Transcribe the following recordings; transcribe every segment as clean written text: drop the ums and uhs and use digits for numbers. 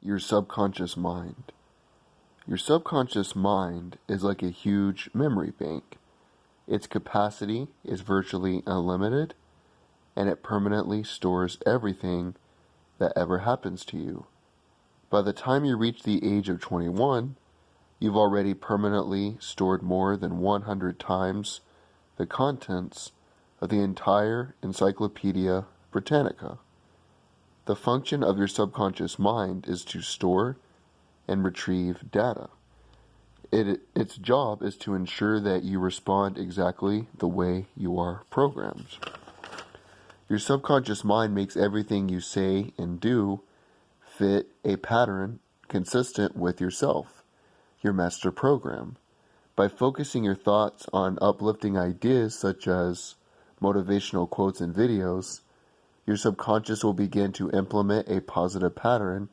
Your subconscious mind. Your subconscious mind is like a huge memory bank. Its capacity is virtually unlimited, and it permanently stores everything that ever happens to you. By the time you reach the age of 21, you've already permanently stored more than 100 times the contents of the entire Encyclopedia Britannica. The function of your subconscious mind is to store and retrieve data. Its job is to ensure that you respond exactly the way you are programmed. Your subconscious mind makes everything you say and do fit a pattern consistent with yourself, your master program. By focusing your thoughts on uplifting ideas such as motivational quotes and videos, your subconscious will begin to implement a positive pattern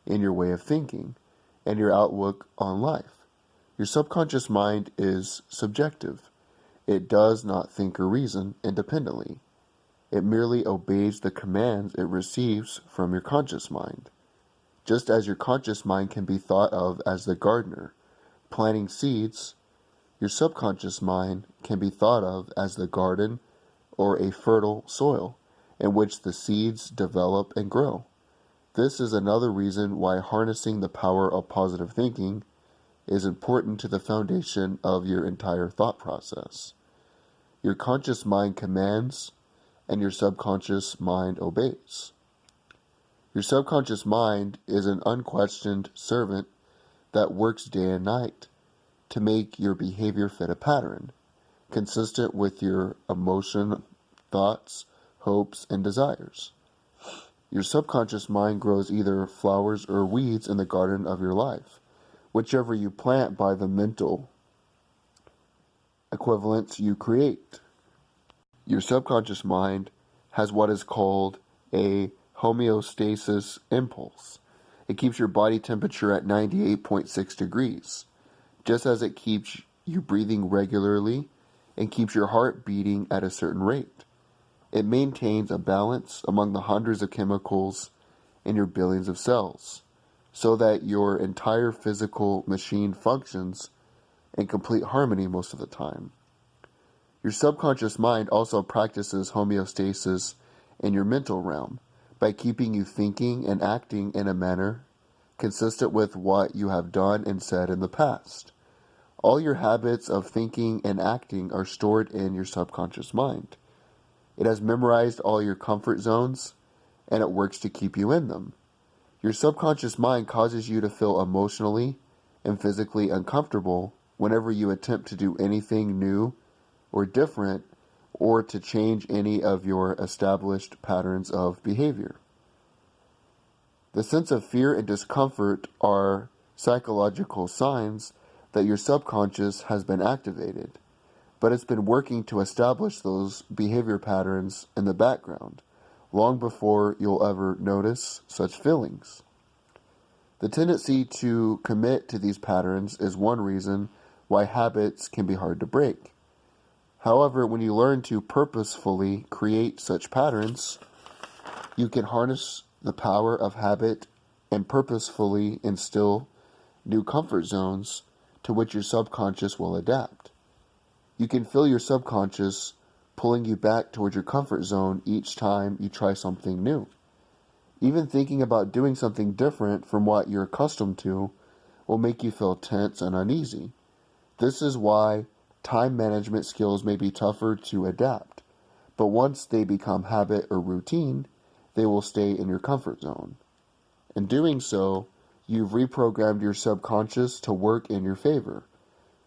in your way of thinking and your outlook on life. Your subconscious mind is subjective. It does not think or reason independently. It merely obeys the commands it receives from your conscious mind. Just as your conscious mind can be thought of as the gardener planting seeds, your subconscious mind can be thought of as the garden or a fertile soil in which the seeds develop and grow. This is another reason why harnessing the power of positive thinking is important to the foundation of your entire thought process. Your conscious mind commands, and your subconscious mind obeys. Your subconscious mind is an unquestioned servant that works day and night to make your behavior fit a pattern, consistent with your emotion, thoughts, hopes, and desires. Your subconscious mind grows either flowers or weeds in the garden of your life, whichever you plant by the mental equivalents you create. Your subconscious mind has what is called a homeostasis impulse. It keeps your body temperature at 98.6 degrees, just as it keeps you breathing regularly and keeps your heart beating at a certain rate. It maintains a balance among the hundreds of chemicals in your billions of cells, so that your entire physical machine functions in complete harmony most of the time. Your subconscious mind also practices homeostasis in your mental realm by keeping you thinking and acting in a manner consistent with what you have done and said in the past. All your habits of thinking and acting are stored in your subconscious mind. It has memorized all your comfort zones, and it works to keep you in them. Your subconscious mind causes you to feel emotionally and physically uncomfortable whenever you attempt to do anything new or different, or to change any of your established patterns of behavior. The sense of fear and discomfort are psychological signs that your subconscious has been activated, but it's been working to establish those behavior patterns in the background, long before you'll ever notice such feelings. The tendency to commit to these patterns is one reason why habits can be hard to break. However, when you learn to purposefully create such patterns, you can harness the power of habit and purposefully instill new comfort zones to which your subconscious will adapt. You can feel your subconscious pulling you back towards your comfort zone each time you try something new. Even thinking about doing something different from what you're accustomed to will make you feel tense and uneasy. This is why time management skills may be tougher to adapt, but once they become habit or routine, they will stay in your comfort zone. In doing so, you've reprogrammed your subconscious to work in your favor.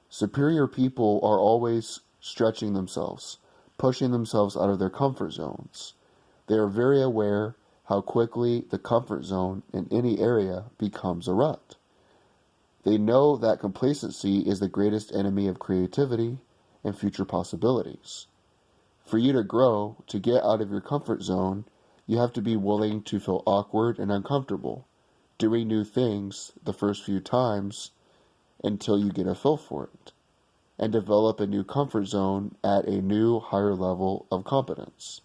Superior people are always stretching themselves, pushing themselves out of their comfort zones. They are very aware how quickly the comfort zone in any area becomes a rut. They know that complacency is the greatest enemy of creativity and future possibilities. For you to grow, to get out of your comfort zone, you have to be willing to feel awkward and uncomfortable, doing new things the first few times until you get a feel for it, and develop a new comfort zone at a new, higher level of competence.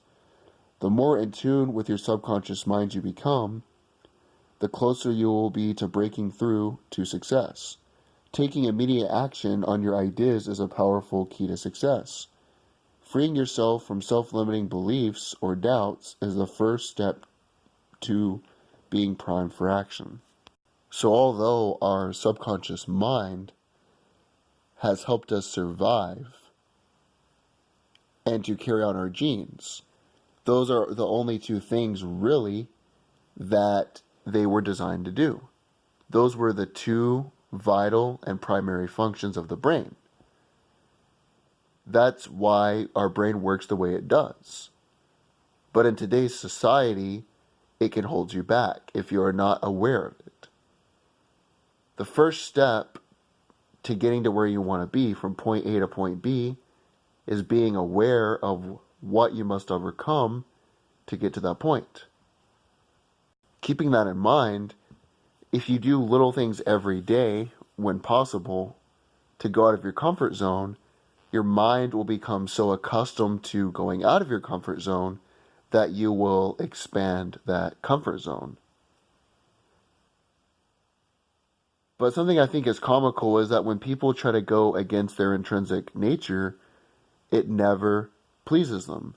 The more in tune with your subconscious mind you become, the closer you will be to breaking through to success. Taking immediate action on your ideas is a powerful key to success. Freeing yourself from self-limiting beliefs or doubts is the first step to being primed for action. So although our subconscious mind has helped us survive and to carry out our genes, those are the only two things really that they were designed to do. Those were the two vital and primary functions of the brain. That's why our brain works the way it does. But in today's society, it can hold you back if you are not aware of it. The first step to getting to where you want to be from point A to point B is being aware of what you must overcome to get to that point. Keeping that in mind, if you do little things every day, when possible, to go out of your comfort zone, your mind will become so accustomed to going out of your comfort zone that you will expand that comfort zone. But something I think is comical is that when people try to go against their intrinsic nature, it never pleases them.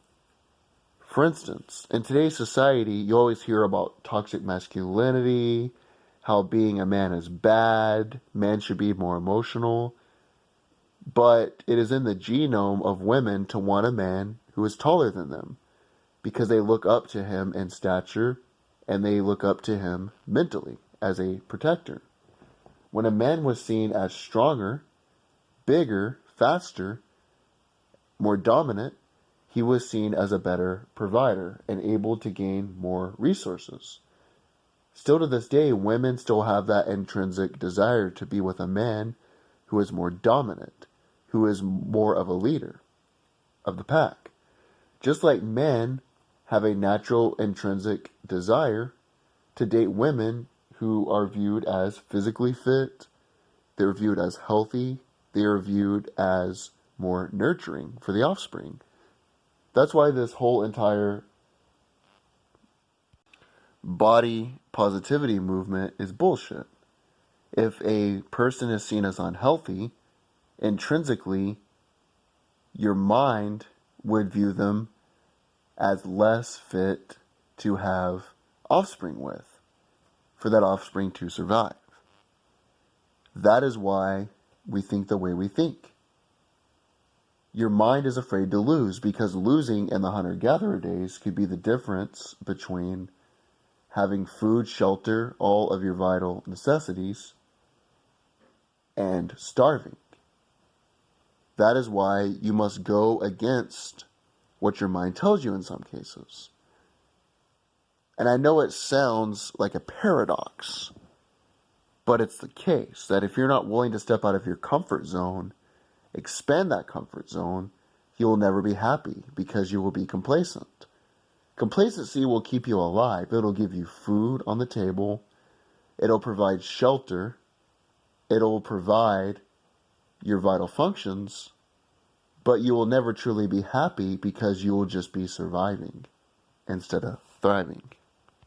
For instance, in today's society, you always hear about toxic masculinity, how being a man is bad, men should be more emotional. But it is in the genome of women to want a man who is taller than them because they look up to him in stature and they look up to him mentally as a protector. When a man was seen as stronger, bigger, faster, more dominant, he was seen as a better provider and able to gain more resources. Still to this day, women still have that intrinsic desire to be with a man who is more dominant, who is more of a leader of the pack. Just like men have a natural intrinsic desire to date women who are viewed as physically fit, they're viewed as healthy, they are viewed as more nurturing for the offspring. That's why this whole entire body positivity movement is bullshit. If a person is seen as unhealthy, intrinsically, your mind would view them as less fit to have offspring with, for that offspring to survive. That is why we think the way we think. Your mind is afraid to lose because losing in the hunter-gatherer days could be the difference between having food, shelter, all of your vital necessities, and starving. That is why you must go against what your mind tells you in some cases. And I know it sounds like a paradox, but it's the case that if you're not willing to step out of your comfort zone, expand that comfort zone, you will never be happy because you will be complacent. Complacency will keep you alive. It'll give you food on the table. It'll provide shelter. It'll provide your vital functions, but you will never truly be happy because you will just be surviving instead of thriving.